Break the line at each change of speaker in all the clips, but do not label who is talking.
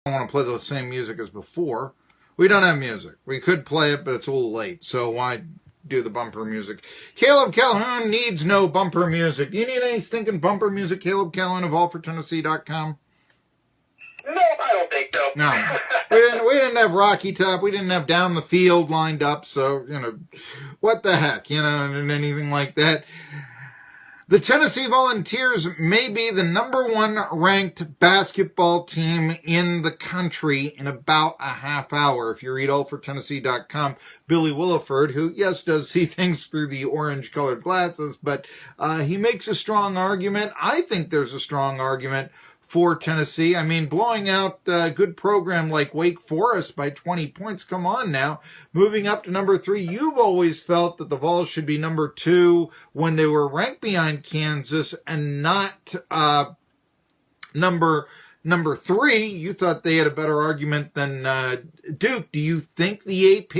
don't want to play the same music as before. We don't have music. We could play it, but it's a little late. So why do the bumper music? Caleb Calhoun needs no bumper music. Do you need any stinking bumper music, Caleb Calhoun of allfortennessee.com?
No, I don't think so.
No. We didn't have Rocky Top. We didn't have Down the Field lined up. So, what the heck, and anything like that. The Tennessee Volunteers may be the number one ranked basketball team in the country in about a half hour. If you read allfortennessee.com, Billy Williford, who, yes, does see things through the orange-colored glasses, but he makes a strong argument. I think there's a strong argument for Tennessee. I mean, blowing out a good program like Wake Forest by 20 points. Come on now. Moving up to number 3. You've always felt that the Vols should be number 2 when they were ranked behind Kansas and not number 3. You thought they had a better argument than Duke. Do you think the AP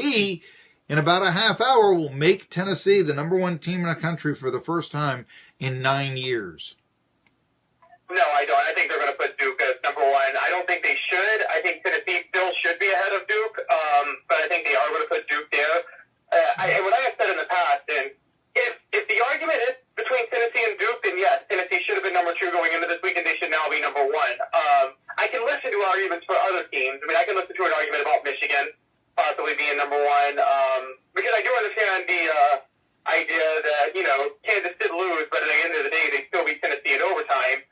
in about a half hour will make Tennessee the number 1 team in the country for the first time in 9 years?
No, I don't. I think they're going to put Duke as number 1. I don't think they should. I think Tennessee still should be ahead of Duke, but I think they are going to put Duke there. What I have said in the past, and if the argument is between Tennessee and Duke, then yes, Tennessee should have been number 2 going into this week, and they should now be number 1. I can listen to arguments for other teams. I mean, I can listen to an argument about Michigan possibly being number 1, because I do understand the idea that, Kansas did lose, but at the end of the day, they still beat Tennessee in overtime.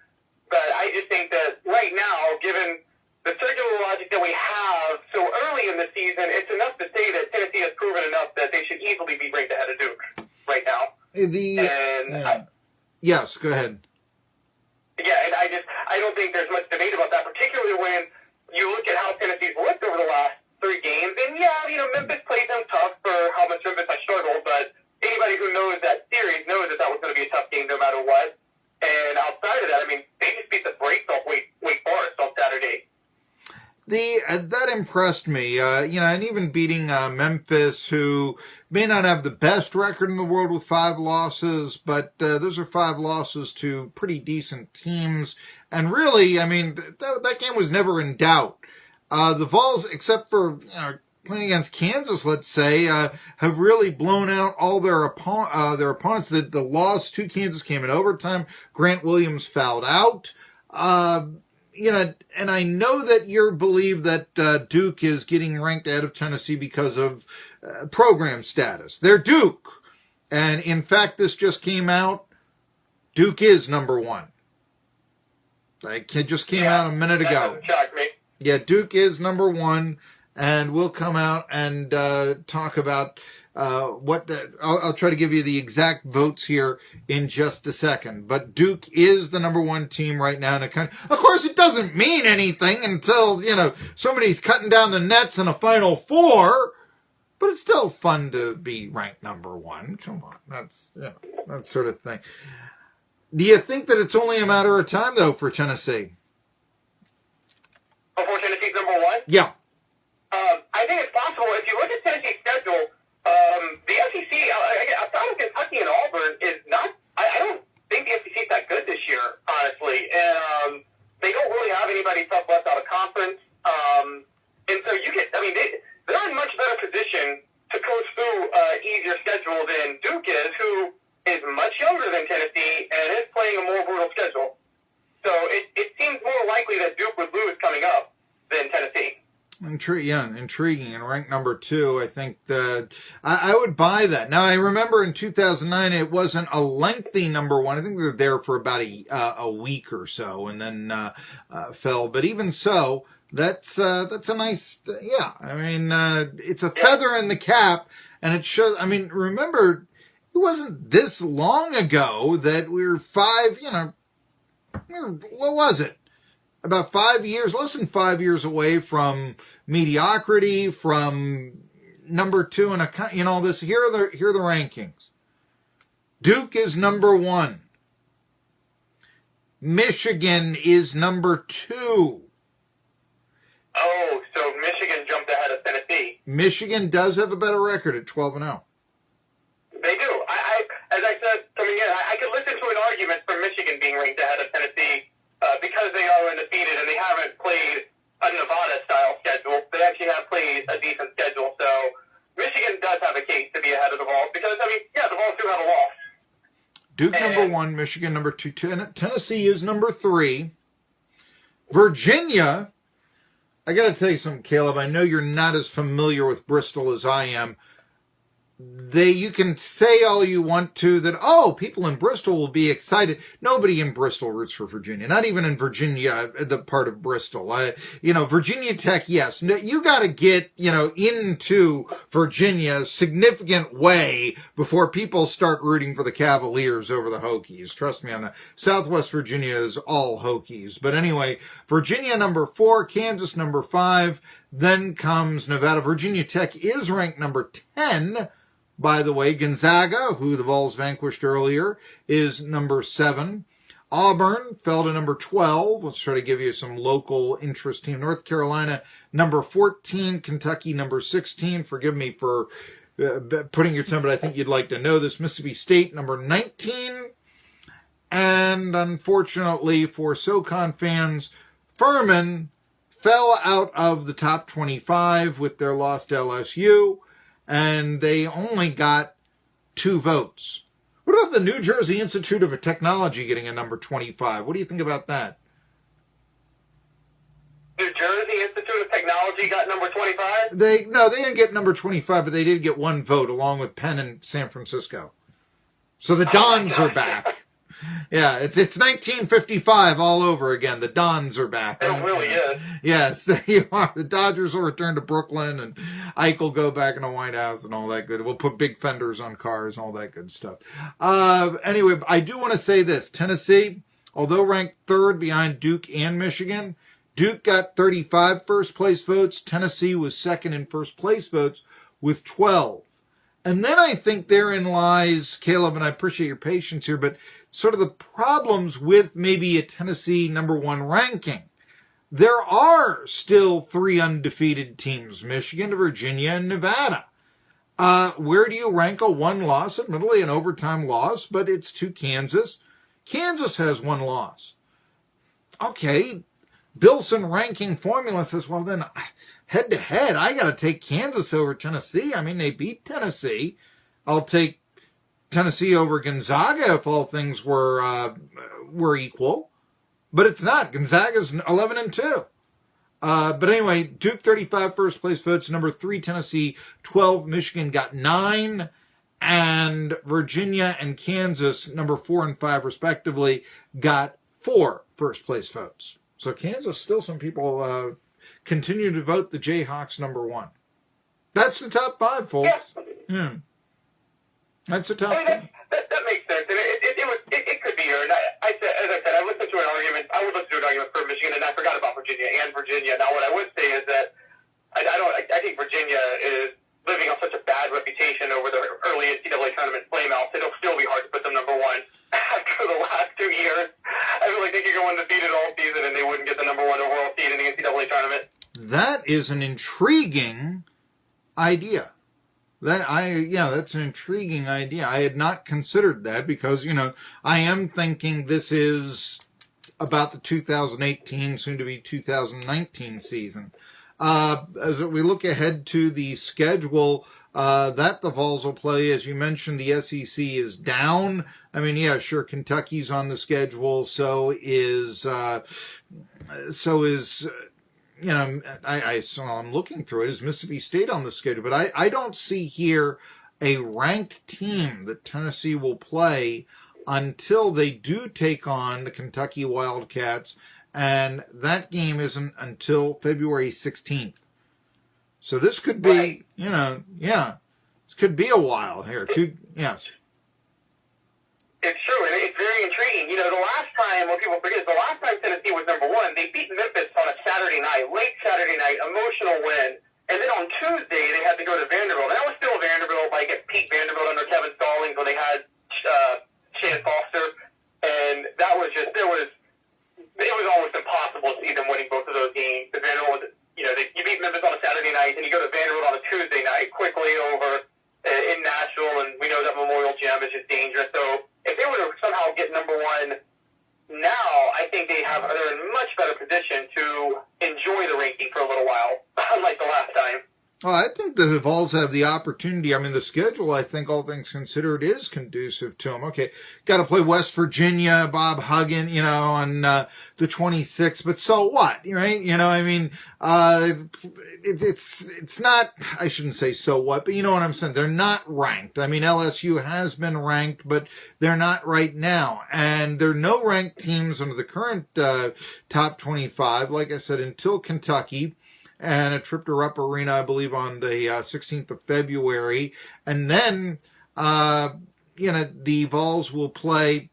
But I just think that right now, given the circular logic that we have so early in the season, it's enough to say that Tennessee has proven enough that they should easily be ranked ahead of Duke right now.
Yes, go ahead.
Yeah, and I don't think there's much debate about that, particularly when you look at how Tennessee's looked over the last 3 games. And Memphis played them tough for how much Memphis has struggled, but anybody who knows that series knows that was going to be a tough game no matter what. And outside of that, they just beat the brakes off Wake Forest on Saturday.
That impressed me, and even beating Memphis, who may not have the best record in the world with 5 losses, but those are 5 losses to pretty decent teams. And really, that game was never in doubt. The Vols, except for playing against Kansas, let's say, have really blown out all their opponents. The loss to Kansas came in overtime. Grant Williams fouled out. And I know that you believe that Duke is getting ranked out of Tennessee because of program status. They're Duke. And in fact, this just came out. Duke is number 1. It just came out a minute ago.
That doesn't shock me.
Yeah, Duke is number 1. And we'll come out and talk about I'll try to give you the exact votes here in just a second. But Duke is the number 1 team right now in the country. Of course, it doesn't mean anything until, somebody's cutting down the nets in a Final Four. But it's still fun to be ranked number 1. Come on. That's, that sort of thing. Do you think that it's only a matter of time, though, for Tennessee?
Before Tennessee's number 1?
Yeah.
I think it's possible. If you look at Tennessee's schedule, the SEC, outside of Kentucky and Auburn, is not. I don't think the SEC is that good this year, honestly. And they don't really have anybody tough left out of conference. And so they're in much better position to coach through easier schedule than Duke is, who is much younger than Tennessee and is playing a more brutal schedule. So it seems more likely that Duke would lose coming up than Tennessee.
Intriguing. And ranked number 2, I think that I would buy that. Now, I remember in 2009, it wasn't a lengthy number 1. I think they were there for about a week or so and then fell. But even so, that's a nice, it's a feather in the cap. And it shows, remember, it wasn't this long ago that we were 5, what was it? About 5 years, less than 5 years away from mediocrity, from number 2 in all this. Here are the rankings. Duke is number 1. Michigan is number 2.
Oh, so Michigan jumped ahead of Tennessee.
Michigan does have a better record at 12-0.
They do. As I said coming in, I could listen to an argument for Michigan being ranked ahead of Tennessee because they are undefeated and they haven't played a Nevada a decent schedule. So Michigan does have a case to be ahead of the Vols because, I mean, yeah, the Vols do have a loss.
Duke number 1, Michigan number 2, Tennessee is number 3. Virginia, I got to tell you something, Caleb. I know you're not as familiar with Bristol as I am. You can say all you want to that, oh, people in Bristol will be excited. Nobody in Bristol roots for Virginia, not even in Virginia, the part of Bristol. Virginia Tech, yes. You got to get, into Virginia a significant way before people start rooting for the Cavaliers over the Hokies. Trust me on that. Southwest Virginia is all Hokies. But anyway, Virginia number 4, Kansas number 5, then comes Nevada. Virginia Tech is ranked number 10. By the way, Gonzaga, who the Vols vanquished earlier, is number 7. Auburn fell to number 12. Let's try to give you some local interest team. North Carolina, number 14. Kentucky, number 16. Forgive me for putting your time, but I think you'd like to know this. Mississippi State, number 19. And unfortunately for SoCon fans, Furman fell out of the top 25 with their loss to LSU. And they only got 2 votes. What about the New Jersey Institute of Technology getting a number 25? What do you think about that?
New Jersey Institute of Technology got number 25?
They didn't get number 25, but they did get 1 vote along with Penn and San Francisco. So the Dons are back. Yeah, it's 1955 all over again. The Dons are back.
It really is.
Yes, there you are. The Dodgers will return to Brooklyn, and Ike will go back in the White House and all that good. We'll put big fenders on cars and all that good stuff. Anyway, I do want to say this. Tennessee, although ranked 3rd behind Duke and Michigan, Duke got 35 first-place votes. Tennessee was 2nd in first-place votes with 12. And then I think therein lies, Caleb, and I appreciate your patience here, but sort of the problems with maybe a Tennessee number 1 ranking. There are still 3 undefeated teams, Michigan, Virginia, and Nevada. Where do you rank a 1 loss? Admittedly, an overtime loss, but it's to Kansas. Kansas has 1 loss. Okay, Billson ranking formula says, well, then head-to-head, I got to take Kansas over Tennessee. I mean, they beat Tennessee. I'll take Tennessee over Gonzaga if all things were equal. But it's not. Gonzaga's 11-2. But anyway, Duke 35 first-place votes. Number 3, Tennessee 12. Michigan got 9. And Virginia and Kansas, number 4 and 5 respectively, got 4 first-place votes. So Kansas, still some people continue to vote the Jayhawks number 1. That's the top 5, folks. Yeah. That's the top 5.
That makes sense. And it could be here. And I said, as I said, I listened to an argument. I would listen to an argument for Michigan, and I forgot about Virginia and Virginia. Now, what I would say is that I think Virginia is living on such a bad reputation over the early NCAA tournament flameouts. It'll still be hard to put them number 1 after the last 2 years. I feel like they could go undefeated all season and they wouldn't get the number 1 overall seed in the NCAA tournament.
That is an intriguing idea. That's an intriguing idea. I had not considered that because, I am thinking this is about the 2018, soon to be 2019 season. As we look ahead to the schedule that the Vols will play, as you mentioned, the SEC is down. I mean, yeah, sure, Kentucky's on the schedule. So is I'm looking through it. Is Mississippi State on the schedule? But I don't see here a ranked team that Tennessee will play until they do take on the Kentucky Wildcats. And that game isn't until February 16th. So this could be, this could be a while here. Yes.
It's true, and it's very intriguing. The last time, what people forget is the last time Tennessee was number 1, they beat Memphis on a Saturday night, late Saturday night, emotional win. And then on Tuesday, they had to go to Vanderbilt. And that was still Vanderbilt, like at peak Vanderbilt under Kevin Stallings when they had Shan Foster. And that was just, it was almost impossible to see them winning both of those games. The Vanderbilt was, you beat Memphis on a Saturday night, and you go to Vanderbilt on a Tuesday night, quickly over in Nashville, and we know that Memorial Gym is just dangerous. So if they were to somehow get number 1 now, I think they're in much better position to enjoy the ranking for a little while, unlike the last time.
Oh, I think the Vols have the opportunity. I mean, the schedule, I think, all things considered, is conducive to them. Okay, got to play West Virginia, Bob Huggin, on the 26th. But so what, right? I mean, it's not. I shouldn't say so what, but you know what I'm saying. They're not ranked. I mean, LSU has been ranked, but they're not right now, and there are no ranked teams under the current top 25. Like I said, until Kentucky. And a trip to Rupp Arena, I believe, on the 16th of February. And then, the Vols will play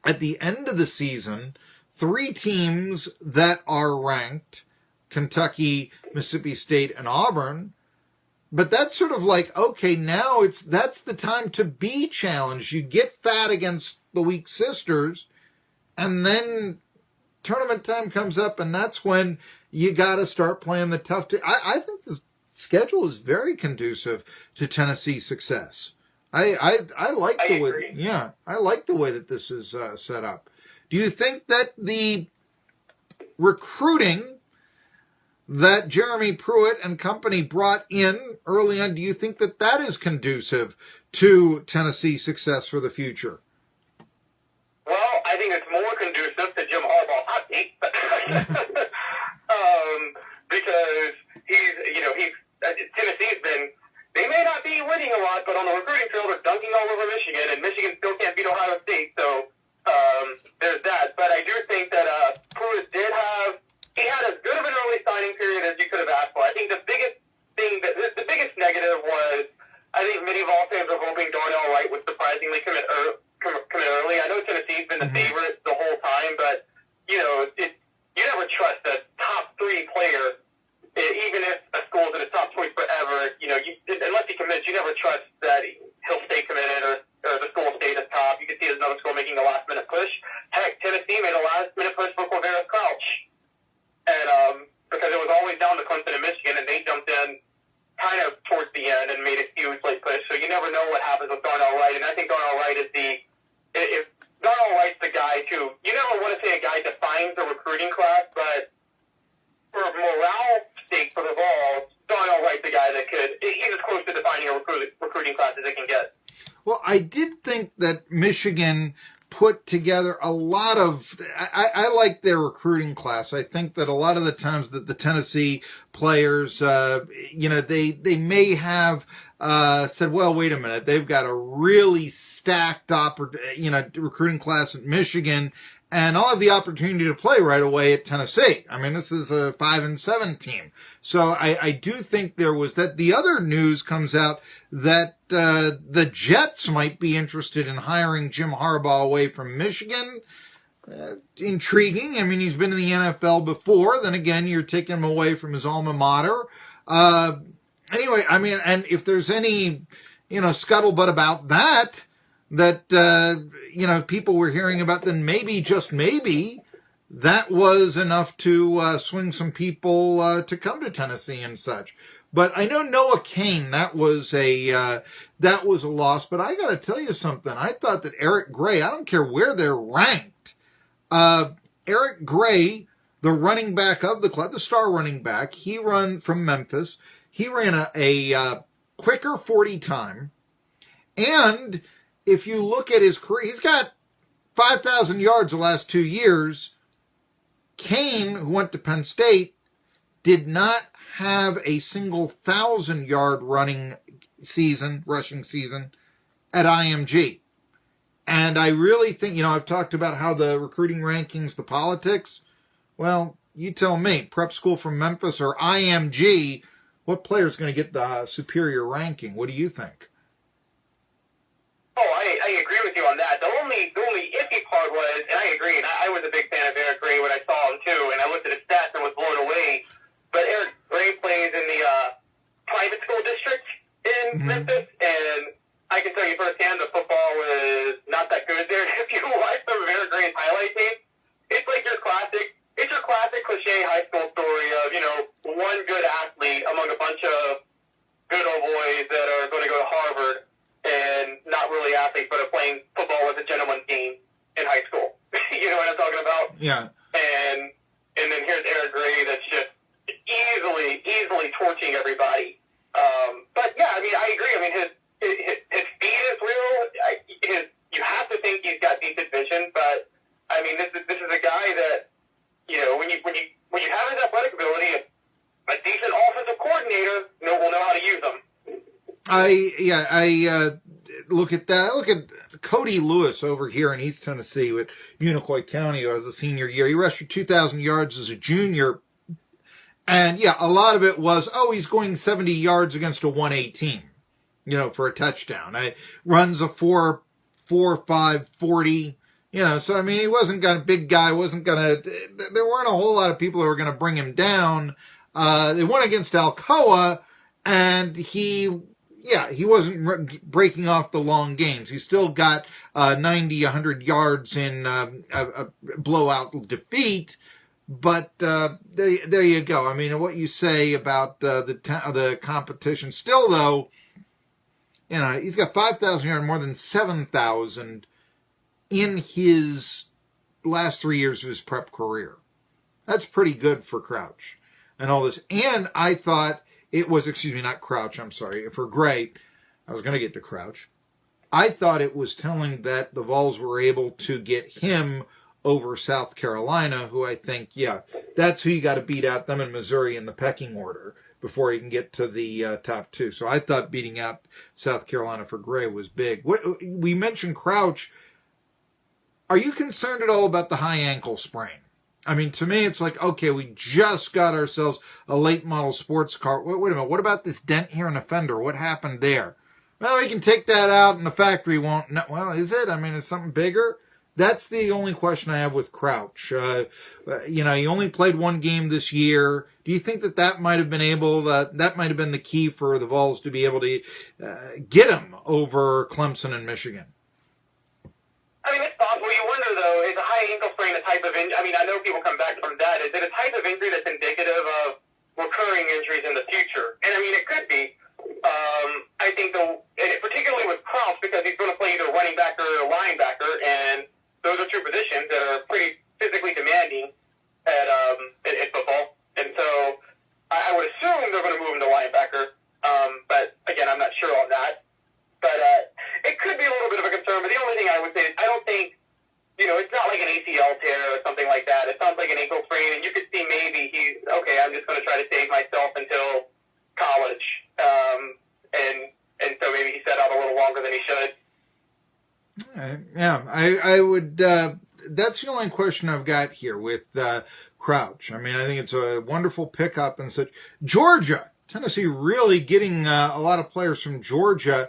at the end of the season 3 teams that are ranked: Kentucky, Mississippi State, and Auburn. But that's sort of like, okay, now that's the time to be challenged. You get fat against the weak sisters, and then tournament time comes up, and that's when you got to start playing the tough. I think the schedule is very conducive to Tennessee's success. I like the way. Yeah, I like the way that this is set up. Do you think that the recruiting that Jeremy Pruitt and company brought in early on, do you think that that is conducive to Tennessee's success for the future?
Well, I think it's more conducive to Jim Harbaugh's hot seat. Because Tennessee's been, they may not be winning a lot, but on the recruiting field they're dunking all over Michigan, and Michigan still can't beat Ohio State, so there's that. But I do think that Pruitt he had as good of an early signing period as you could have asked for. I think the biggest negative was, I think many Vol fans are hoping Darnell Wright would surprisingly commit early. I know Tennessee's been the favorite the whole time, but you never trust a top 3 player, even if a school's in a top choice forever. Unless he commits, you never trust that he'll stay committed or the school will stay at the top. You can see there's another school making a last-minute push. Heck, Tennessee made a last-minute push for Corvallis Crouch, and because it was always down to Clemson and Michigan, and they jumped in kind of towards the end and made a huge late push. So you never know what happens with Darnell Wright, and I think Darnell Wright is if Darnell Wright's the guy too. You never want to say a guy defines the recruiting class, but for morale sake for the Vols, Darnell Wright's the guy that he's as close to defining a recruiting class as it can get.
Well, I did think that Michigan put together a lot of, I like their recruiting class. I think that a lot of the times that the Tennessee players, they may have said, well, wait a minute, they've got a really stacked recruiting class at Michigan, and I'll have the opportunity to play right away at Tennessee. I mean, this is a 5-7 team. So I do think there was that. The other news comes out that the Jets might be interested in hiring Jim Harbaugh away from Michigan. Intriguing. I mean, he's been in the NFL before. Then again, you're taking him away from his alma mater. Anyway, I mean, and if there's any, scuttlebutt about that, people were hearing about, then maybe, just maybe, that was enough to swing some people to come to Tennessee and such. But I know Noah Cain, that was a loss. But I got to tell you something. I thought that Eric Gray, I don't care where they're ranked, Eric Gray, the running back of the club, the star running back, he run from Memphis. He ran a quicker 40 time. And if you look at his career, he's got 5,000 yards the last 2 years. Cain, who went to Penn State, did not have a single 1,000-yard rushing season at IMG. And I really think, I've talked about how the recruiting rankings, the politics. Well, you tell me, prep school from Memphis or IMG, what player is going to get the superior ranking? What do you think?
Oh, I agree with you on that. The only iffy part was, and I agree, and I was a big fan of Eric Gray when I saw him too, and I looked at his stats and was blown away. But Eric Gray plays in the private school district in Memphis, and I can tell you firsthand the football is not that good there. If you watch some of Eric Gray's highlight tape, it's like your classic cliche high school story of, one good athlete among a bunch of good old boys that are going to go to Harvard and not really athletes, but are playing football with a gentleman's game in high school. You know what I'm talking about?
Yeah.
And then here's Eric Gray that's just easily torching everybody.
I look at that. I look at Cody Lewis over here in East Tennessee with Unicoi County, who has a senior year. He rushed for 2,000 yards as a junior. And yeah, a lot of it was, he's going 70 yards against a 118, for a touchdown. Runs a 4.5 40, so I mean, he wasn't a big guy, there weren't a whole lot of people who were going to bring him down. They won against Alcoa, and he wasn't breaking off the long games. He still got 90, 100 yards in a blowout defeat. But there you go. I mean, what you say about the competition. Still, though, he's got 5,000 yards, more than 7,000 in his last 3 years of his prep career. That's pretty good for Crouch and all this. And I thought it was, not Crouch, I'm sorry, for Gray. I was going to get to Crouch. I thought it was telling that the Vols were able to get him over South Carolina, who I think, that's who you got to beat out, them in Missouri in the pecking order before you can get to the top two. So I thought beating out South Carolina for Gray was big. We mentioned Crouch. Are you concerned at all about the high ankle sprain? I mean, to me, it's like, okay, we just got ourselves a late model sports car. Wait a minute, what about this dent here in the fender? What happened there? Well, we can take that out and the factory won't. No, well, is it? I mean, is something bigger? That's the only question I have with Crouch. He only played one game this year. Do you think that might have been that might have been the key for the Vols to be able to get him over Clemson and Michigan?
I mean, it's possible. You wonder, though, is a high ankle sprain a type of injury? I mean, I know people come back from that. Is it a type of injury that's indicative of recurring injuries in the future? And, I mean, it could be. I think, particularly with Crouch, because he's going to play either running back or linebacker, and those are two positions that are pretty physically demanding at football. And so I would assume they're going to move him to linebacker. But, again, I'm not sure on that. But it could be a little bit of a concern. But the only thing I would say is I don't think, it's not like an ACL tear or something like that. It sounds like an ankle sprain. And you could see maybe he's, okay, I'm just going to try to save myself until college. And so maybe he sat out a little longer than he should.
I would. That's the only question I've got here with Crouch. I mean, I think it's a wonderful pickup and such. Georgia, Tennessee, really getting a lot of players from Georgia.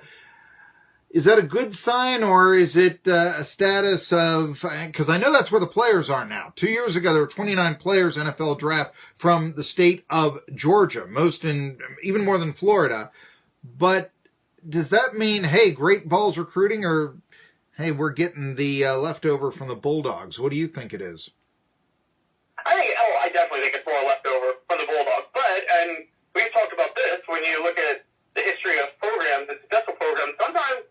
Is that a good sign, or is it a status of? Because I know that's where the players are now. 2 years ago, there were 29 players NFL draft from the state of Georgia, even more than Florida. But does that mean, hey, great Vols recruiting, or hey, we're getting the leftover from the Bulldogs? What do you think it is?
I definitely think it's more leftover from the Bulldogs. But, and we've talked about this, when you look at the history of programs and successful programs, sometimes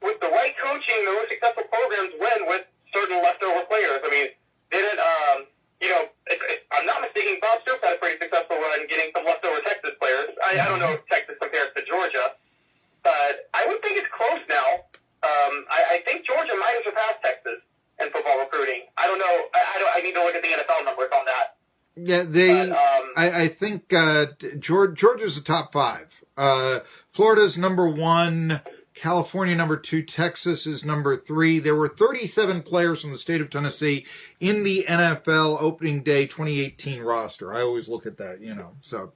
with the right coaching, the most successful programs win with certain leftover players. I mean, if I'm not mistaken, Bob Stoops had a pretty successful run getting some leftover Texas players. I don't know if Texas compares to Georgia, but I would think it's close now. I think Georgia might have surpassed Texas in football recruiting. I don't know. I need to look at the NFL numbers on that.
Yeah, I think Georgia's the top five. Florida's number one. California number 2, Texas is number 3. There were 37 players from the state of Tennessee in the NFL opening day 2018 roster. I always look at that, So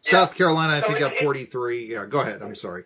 South Carolina, I think, got 43. Yeah, go ahead. I'm sorry.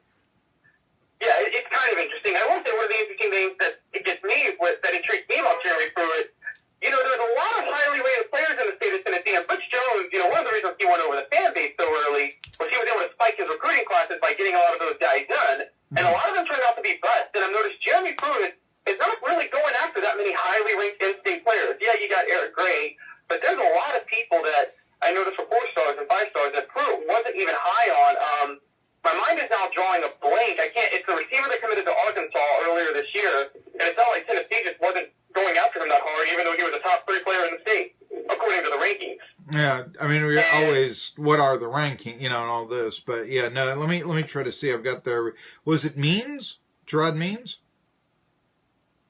Yeah, it's kind of interesting. I will say one of the interesting things that it gets me that intrigues me about Jeremy Pruitt. There's a lot of highly rated players in the state of Tennessee, and Butch Jones, one of the reasons he went over the fan base so early was he was able to spike his recruiting classes by getting a lot of those guys done. And a lot of them turned out to be busts. And I've noticed Jeremy Pruitt is not really going after that many highly ranked in-state players. Yeah, you got Eric Gray, but there's a lot of people that I noticed for 4 stars and 5 stars that Pruitt wasn't even high on. My mind is now drawing a blank. It's the receiver that committed to Arkansas earlier this year, and it's not like Tennessee just wasn't going after him that hard, even though he was a top 3 player in the state, according to the rankings. Yeah, I mean,
we always, what are the ranking, and all this, but yeah, no, let me try to see. I've got there. Was it Means? Gerard Means?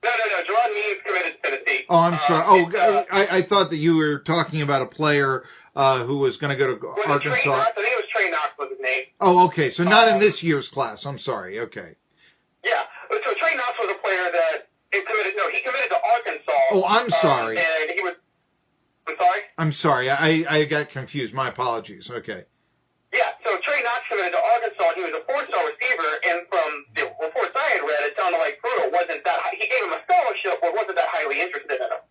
No. Gerard Means committed to Tennessee.
Oh, I'm sorry. I thought that you were talking about a player who was going to go to Arkansas.
I think it was Trey Knox was his Nate.
Oh, okay. So not in this year's class. I'm sorry. Okay.
Yeah. So Trey Knox was a player that he committed to Arkansas.
Oh, I'm sorry.
And he was. I'm sorry.
I'm sorry. I got confused. My apologies. Okay.
Yeah. So Trey Knox committed to Arkansas. He was a 4-star receiver, and from the reports I had read, it sounded like Pruitt wasn't that. He gave him a scholarship, but wasn't that highly interested in him.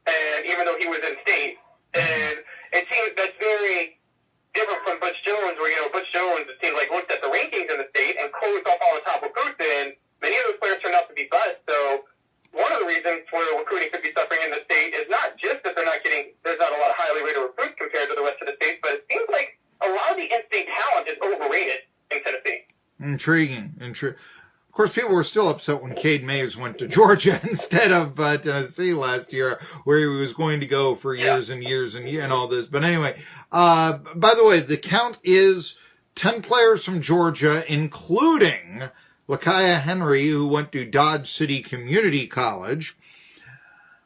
And even though he was in state, and it seems that's very different from Butch Jones, where Butch Jones, it seems like, looked at the rankings in the state and closed off all the top recruits, and many of those players turned out to be busts. So one of the reasons where recruiting could be suffering in the state is not just that there's not a lot of highly rated recruits compared to the rest of the states, but it seems like a lot of the in-state talent is overrated in Tennessee.
Intriguing. Of course, people were still upset when Cade Mays went to Georgia instead of Tennessee last year, where he was going to go for years and years and all this. But anyway, by the way, the count is 10 players from Georgia, including Lakiah Henry, who went to Dodge City Community College,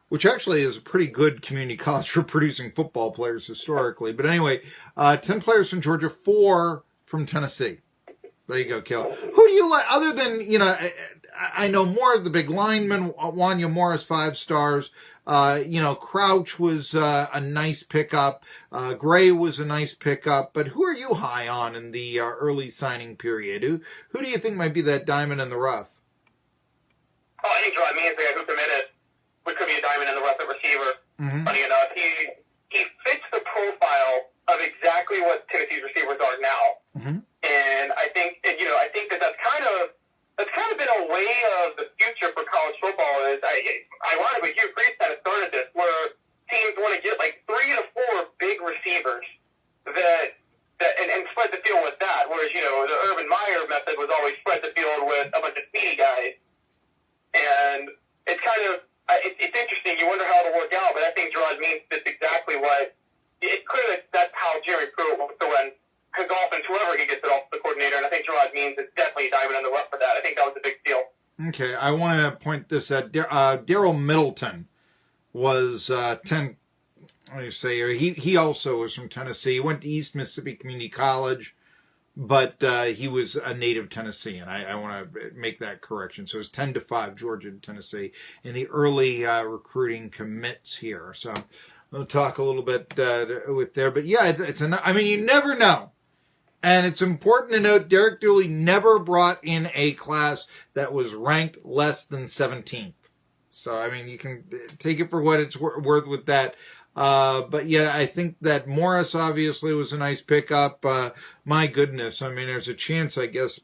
which actually is a pretty good community college for producing football players historically. But anyway, 10 players from Georgia, 4 from Tennessee. There you go, Kel. Who do you like, other than, I know Moore is the big lineman, Wanya Morris, 5 stars. Crouch was a nice pickup. Gray was a nice pickup. But who are you high on in the early signing period? Who do you think might be that diamond in the rough?
Oh, I think Gerard Means, the guy who committed, could be a diamond in the rough at receiver. Mm-hmm. Funny enough, he fits the profile of exactly what Tennessee's receivers are now. Mm-hmm. And I think that's kind of been a way of the future for college football. Ironically, Hugh Freeze kind of started this, where teams want to get like 3 to 4 big receivers and spread the field with that. Whereas the Urban Meyer method was always spread the field with a bunch of speedy guys. And it's it's interesting. You wonder how it'll work out, but I think Gerard Means fits exactly what. It's clear that's how Jerry Pruitt wants to run his offense, whoever he gets it off the coordinator, and I think Gerard Means is definitely a diamond in the rough for that. I think that was a big deal.
Okay, I want to point this out. Daryl Middleton was 10. What do you say? He also was from Tennessee. He went to East Mississippi Community College, but he was a native Tennessean. I want to make that correction. So it was 10-5, Georgia and Tennessee in the early recruiting commits here. So we'll talk a little bit with there, but yeah, you never know. And it's important to note Derek Dooley never brought in a class that was ranked less than 17th. So, you can take it for what it's worth with that. But yeah, I think that Morris obviously was a nice pickup. My goodness. There's a chance, I guess,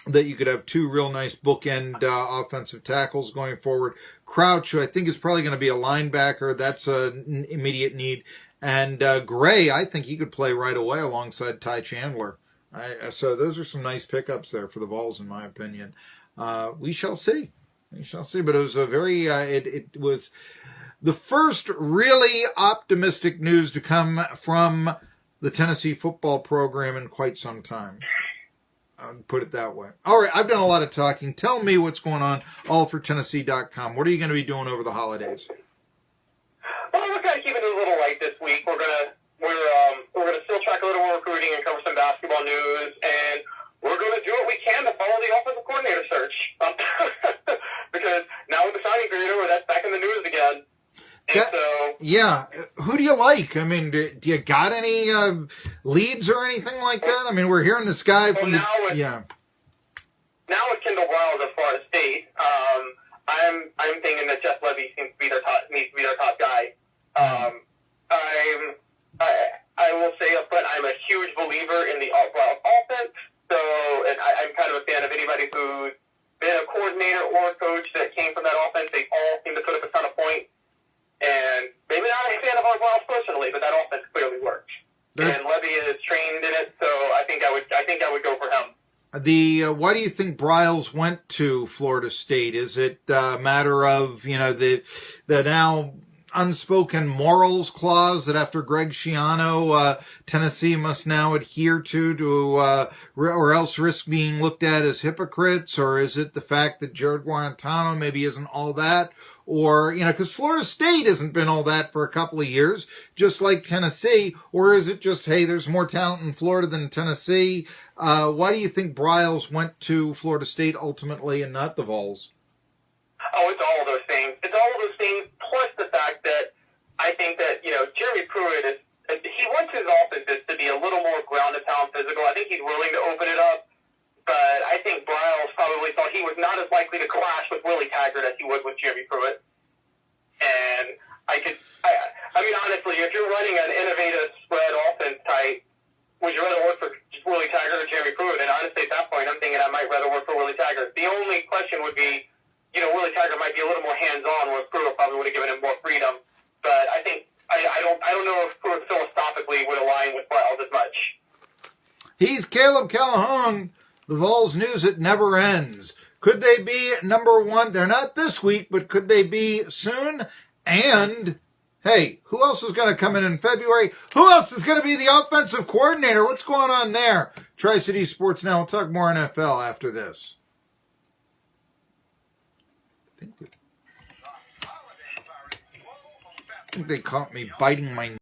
that you could have 2 real nice bookend offensive tackles going forward. Crouch, who I think is probably going to be a linebacker. That's an immediate need. And Gray, I think he could play right away alongside Ty Chandler. So those are some nice pickups there for the Vols, in my opinion. We shall see. But it was a very, it was the first really optimistic news to come from the Tennessee football program in quite some time. I'll put it that way. All right, I've done a lot of talking. Tell me what's going on, allfortennessee.com. What are you going to be doing over the holidays?
Well, we're kind of keeping it a little light this week. We're gonna still track a little more recruiting and cover some basketball news, and we're gonna do what we can to follow the offensive coordinator search because now with the signing period over, that's back in the news again. Yeah.
Who do you like? Do you got any leads or anything like that? We're hearing this guy from
now with Kendall Wiles as far as state, I'm thinking that Jeff Levy needs to be their top guy. I will say up front, I'm a huge believer in the Wiles offense. So, and I'm kind of a fan of anybody who's been a coordinator or a coach that came from that offense. They all seem to put up a ton of points. And maybe not a fan of Wiles personally, but that offense clearly works. And Levy is trained in it, so I think I would go for him.
Why do you think Briles went to Florida State? Is it a matter of the now unspoken morals clause that after Greg Schiano, Tennessee must now adhere to or else risk being looked at as hypocrites? Or is it the fact that Jared Guarantano maybe isn't all that? Or, because Florida State hasn't been all that for a couple of years, just like Tennessee. Or is it just, hey, there's more talent in Florida than Tennessee? Why do you think Briles went to Florida State ultimately and not the Vols?
Oh, it's all of those things. It's all of those things, plus the fact that I think that, Jeremy Pruitt he wants his offenses to be a little more ground and pound physical. I think he's willing to open it up. But I think Briles probably thought he was not as likely to clash with Willie Taggart as he would with Jeremy Pruitt. And I mean, honestly, if you're running an innovative spread offense type, would you rather work for Willie Taggart or Jeremy Pruitt? And honestly, at that point, I'm thinking I might rather work for Willie Taggart. The only question would be, Willie Taggart might be a little more hands-on, where Pruitt probably would have given him more freedom. But I think I don't know if Pruitt philosophically would align with Briles as much.
He's Caleb Calhoun. The Vols news, it never ends. Could they be number one? They're not this week, but could they be soon? And, hey, who else is going to come in February? Who else is going to be the offensive coordinator? What's going on there? Tri-City Sports Now. We'll talk more NFL after this. I think they caught me biting my